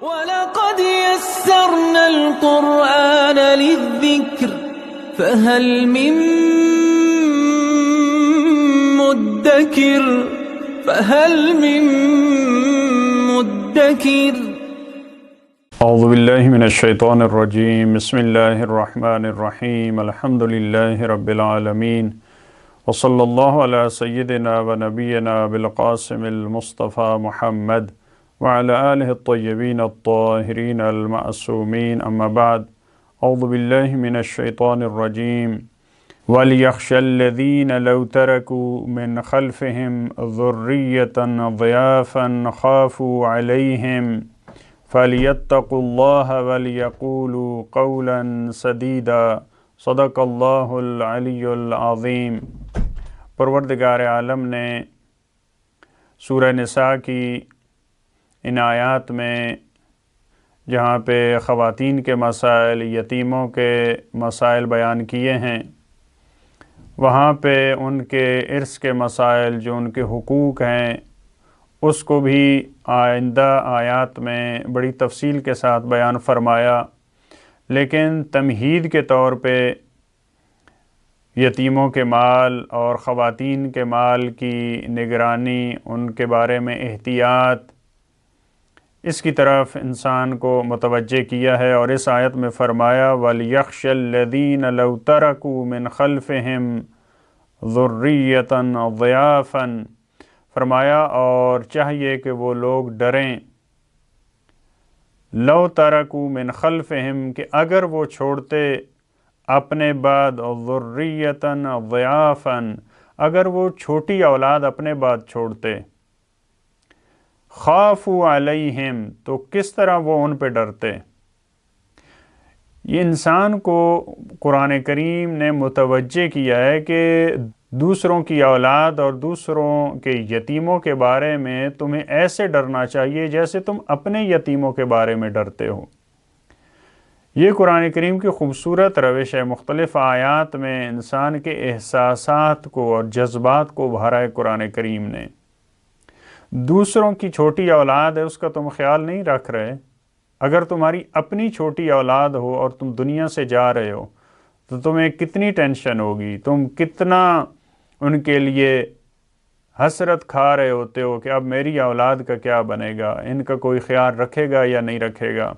وَلَقَدْ يَسَّرْنَا الْقُرْآنَ لِلذِّكْرِ فَهَلْ مِن مُدَّكِرٍ اعوذ باللہ من الشیطان الرجیم بسم اللہ الرحمن الرحیم الحمد للہ رب العالمین وصلی اللہ علی سیدنا و نبینا بالقاسم المصطفى محمد وعلى آلہ الطیبین الطاہرین المعصومین اما بعد اعوذ باللہ من الشیطان الرجیم وَلْيَخْشَ الَّذِينَ لَوْ تَرَكُوا مِنْ خَلْفِهِمْ ذُرِّيَّةً ضِعَافًا خَافُوا عَلَيْهِمْ فَلْيَتَّقُوا اللَّهَ وَلْيَقُولُوا قَوْلًا سَدِيدًا صدق اللہ العلی العظیم۔ پروردگار عالم نے سورہ نساء کی ان آیات میں جہاں پہ خواتین کے مسائل، یتیموں کے مسائل بیان کیے ہیں، وہاں پہ ان کے ارث کے مسائل جو ان کے حقوق ہیں اس کو بھی آئندہ آیات میں بڑی تفصیل کے ساتھ بیان فرمایا، لیکن تمہید کے طور پہ یتیموں کے مال اور خواتین کے مال کی نگرانی، ان کے بارے میں احتیاط، اس کی طرف انسان کو متوجہ کیا ہے، اور اس آیت میں فرمایا وَلْيَخْشَ الَّذِينَ لَوْ تَرَكُوا مِنْ خَلْفِهِمْ ذُرِّيَّةً ضِعَافًا، فرمایا اور چاہیے کہ وہ لوگ ڈریں، لو ترکوا من خلفہم، کہ اگر وہ چھوڑتے اپنے بعد ذریۃ ضعافا، اگر وہ چھوٹی اولاد اپنے بعد چھوڑتے، خافوا علیہم، تو کس طرح وہ ان پہ ڈرتے۔ یہ انسان کو قرآن کریم نے متوجہ کیا ہے کہ دوسروں کی اولاد اور دوسروں کے یتیموں کے بارے میں تمہیں ایسے ڈرنا چاہیے جیسے تم اپنے یتیموں کے بارے میں ڈرتے ہو۔ یہ قرآن کریم کی خوبصورت روش ہے۔ مختلف آیات میں انسان کے احساسات کو اور جذبات کو ابھارا ہے قرآن کریم نے۔ دوسروں کی چھوٹی اولاد ہے، اس کا تم خیال نہیں رکھ رہے۔ اگر تمہاری اپنی چھوٹی اولاد ہو اور تم دنیا سے جا رہے ہو تو تمہیں کتنی ٹینشن ہوگی، تم کتنا ان کے لیے حسرت کھا رہے ہوتے ہو کہ اب میری اولاد کا کیا بنے گا، ان کا کوئی خیال رکھے گا یا نہیں رکھے گا۔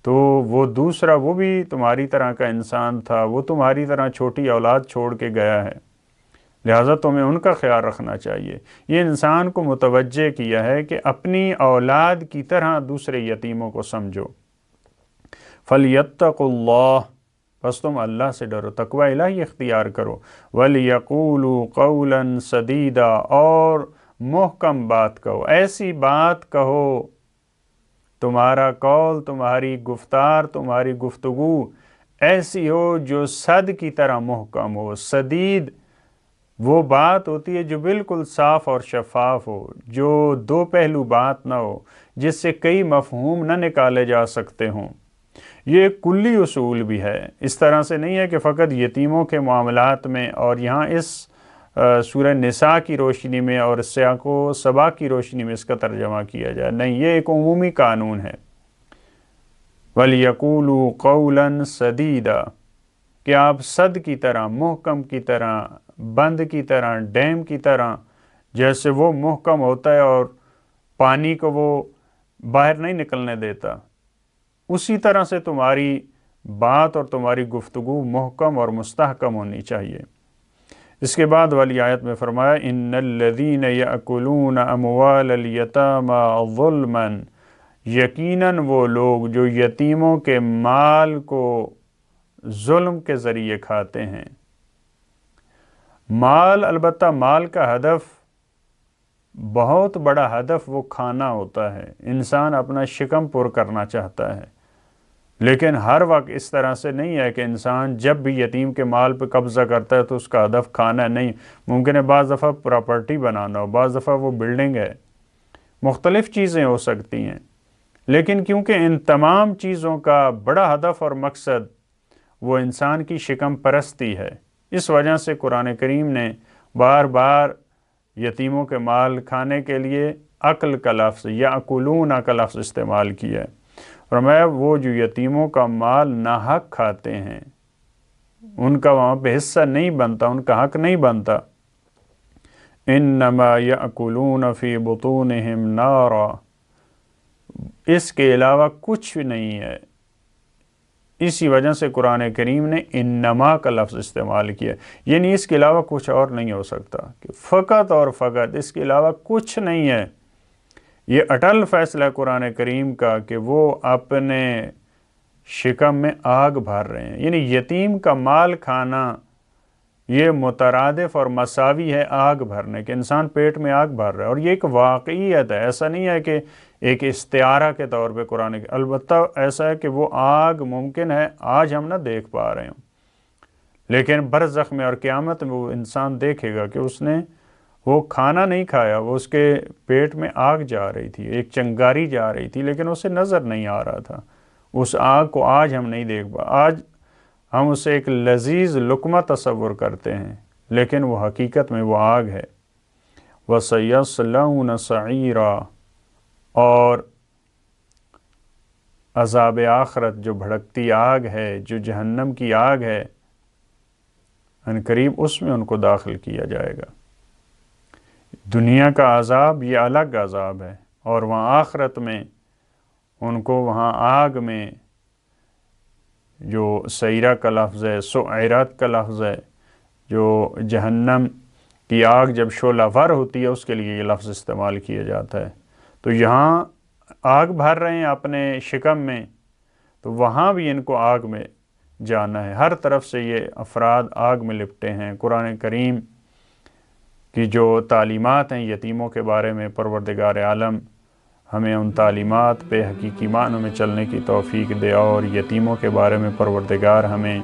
تو وہ دوسرا، وہ بھی تمہاری طرح کا انسان تھا، وہ تمہاری طرح چھوٹی اولاد چھوڑ کے گیا ہے، لہٰذا تمہیں ان کا خیال رکھنا چاہیے۔ یہ انسان کو متوجہ کیا ہے کہ اپنی اولاد کی طرح دوسرے یتیموں کو سمجھو۔ فَلْيَتَّقُوا اللَّهَ، بس تم اللہ سے ڈرو، تقوی الہی اختیار کرو۔ وَلْيَقُولُوا قَوْلًا سَدِيدًا، اور محکم بات کہو، ایسی بات کہو، تمہارا قول، تمہاری گفتار، تمہاری گفتگو ایسی ہو جو صد کی طرح محکم ہو۔ سدید وہ بات ہوتی ہے جو بالکل صاف اور شفاف ہو، جو دو پہلو بات نہ ہو، جس سے کئی مفہوم نہ نکالے جا سکتے ہوں۔ یہ ایک کلی اصول بھی ہے، اس طرح سے نہیں ہے کہ فقط یتیموں کے معاملات میں اور یہاں اس سورہ نساء کی روشنی میں اور سیاق و سباق کی روشنی میں اس کا ترجمہ کیا جائے، نہیں، یہ ایک عمومی قانون ہے۔ وَلْيَقُولُوا قَوْلًا سَدِيدًا، کہ آپ صد کی طرح، محکم کی طرح، بند کی طرح، ڈیم کی طرح، جیسے وہ محکم ہوتا ہے اور پانی کو وہ باہر نہیں نکلنے دیتا، اسی طرح سے تمہاری بات اور تمہاری گفتگو محکم اور مستحکم ہونی چاہیے۔ اس کے بعد والی آیت میں فرمایا ان الذین یأکلون اموال الیتامی ظلما، یقیناً وہ لوگ جو یتیموں کے مال کو ظلم کے ذریعے کھاتے ہیں۔ مال، البتہ مال کا ہدف، بہت بڑا ہدف وہ کھانا ہوتا ہے، انسان اپنا شکم پر کرنا چاہتا ہے، لیکن ہر وقت اس طرح سے نہیں ہے کہ انسان جب بھی یتیم کے مال پہ قبضہ کرتا ہے تو اس کا ہدف کھانا نہیں۔ ممکن ہے بعض دفعہ پراپرٹی بنانا ہو، بعض دفعہ وہ بلڈنگ ہے، مختلف چیزیں ہو سکتی ہیں، لیکن کیونکہ ان تمام چیزوں کا بڑا ہدف اور مقصد وہ انسان کی شکم پرستی ہے، اس وجہ سے قرآن کریم نے بار بار یتیموں کے مال کھانے کے لیے عقل کا لفظ یأکلون کا لفظ استعمال کیا ہے۔ فرمایا وہ جو یتیموں کا مال ناحق کھاتے ہیں، ان کا وہاں پہ حصہ نہیں بنتا، ان کا حق نہیں بنتا۔ انما یأکلون فی بطونہم نارا، اس کے علاوہ کچھ نہیں ہے۔ اسی وجہ سے قرآن کریم نے انما کا لفظ استعمال کیا، یعنی اس کے علاوہ کچھ اور نہیں ہو سکتا، کہ فقط اور فقط اس کے علاوہ کچھ نہیں ہے۔ یہ اٹل فیصلہ قرآن کریم کا کہ وہ اپنے شکم میں آگ بھر رہے ہیں، یعنی یتیم کا مال کھانا یہ مترادف اور مساوی ہے آگ بھرنے کے، انسان پیٹ میں آگ بھر رہا ہے، اور یہ ایک واقعیت ہے، ایسا نہیں ہے کہ ایک استعارہ کے طور پہ قرآن کے، البتہ ایسا ہے کہ وہ آگ ممکن ہے آج ہم نہ دیکھ پا رہے ہوں، لیکن برزخ میں اور قیامت میں وہ انسان دیکھے گا کہ اس نے وہ کھانا نہیں کھایا، وہ اس کے پیٹ میں آگ جا رہی تھی، ایک چنگاری جا رہی تھی، لیکن اسے نظر نہیں آ رہا تھا۔ اس آگ کو آج ہم نہیں دیکھ پا، آج ہم اسے ایک لذیذ لقمہ تصور کرتے ہیں، لیکن وہ حقیقت میں وہ آگ ہے۔ وَسَيَصْلَوْنَ سَعِيرًا، اور عذاب آخرت جو بھڑکتی آگ ہے، جو جہنم کی آگ ہے، ان قریب اس میں ان کو داخل کیا جائے گا۔ دنیا کا عذاب یہ الگ عذاب ہے، اور وہاں آخرت میں ان کو وہاں آگ میں جو سعیرہ کا لفظ ہے، سعیرات کا لفظ ہے، جو جہنم کی آگ جب شعلہ ور ہوتی ہے اس کے لیے یہ لفظ استعمال کیا جاتا ہے۔ تو یہاں آگ بھر رہے ہیں اپنے شکم میں، تو وہاں بھی ان کو آگ میں جانا ہے۔ ہر طرف سے یہ افراد آگ میں لپٹے ہیں۔ قرآن کریم کی جو تعلیمات ہیں یتیموں کے بارے میں، پروردگار عالم ہمیں ان تعلیمات پہ حقیقی معنوں میں چلنے کی توفیق دے، اور یتیموں کے بارے میں پروردگار ہمیں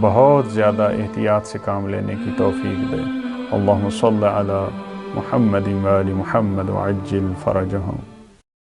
بہت زیادہ احتیاط سے کام لینے کی توفیق دے۔ اللہم صلی علی محمد و آل محمد وعجل فرجہم۔